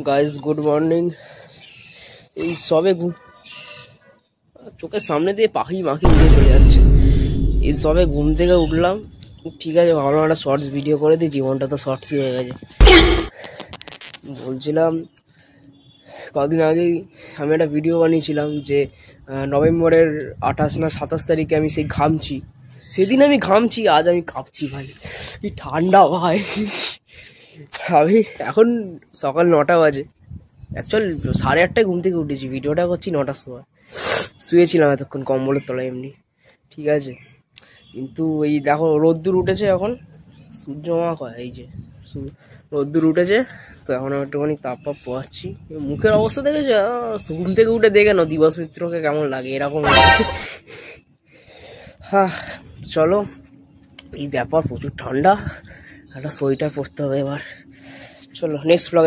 Guys good morning. এই সবে চোখের সামনে দিয়ে পাখি মাখি উড়ে চলে যাচ্ছে। এই সবে ঘুম থেকে উঠলাম, ঠিক আছে ভাবলাম একটা শর্টস ভিডিও করে দিই, জীবনটা তো শর্টসই হয়ে গেছে। বলছিলাম কদিন আগেই আমি একটা ভিডিও বানিয়েছিলাম যে নভেম্বরের 28 না 27 তারিখে আমি সেই ঘামছি, সেদিন আমি ঘামছি, আজ আমি কাঁপছি ভাই, কি ঠান্ডা ভাই। আমি এখন সকাল 9টা বাজে, অ্যাকচুয়াল 8:30টায় ঘুম থেকে উঠেছি, ভিডিওটা করছি 9টার সময়। শুয়েছিলাম এতক্ষণ কম্বলের তলায় এমনি, ঠিক আছে। কিন্তু এই দেখো রোদ্দুর উঠেছে, এখন সূর্য মা কয় এই যে রোদ্দুর উঠেছে, তো এখন একটুখানি তাপ পোয়াচ্ছি। মুখের অবস্থা দেখেছে, ঘুম থেকে উঠে দেখে না দিবস মিত্রকে কেমন লাগে এরকম। হ্যাঁ চলো, এই ব্যাপার প্রচুর ঠান্ডা, একটা সোয়েটার পরতে হবে এবার। চলো নেক্সট ব্লগে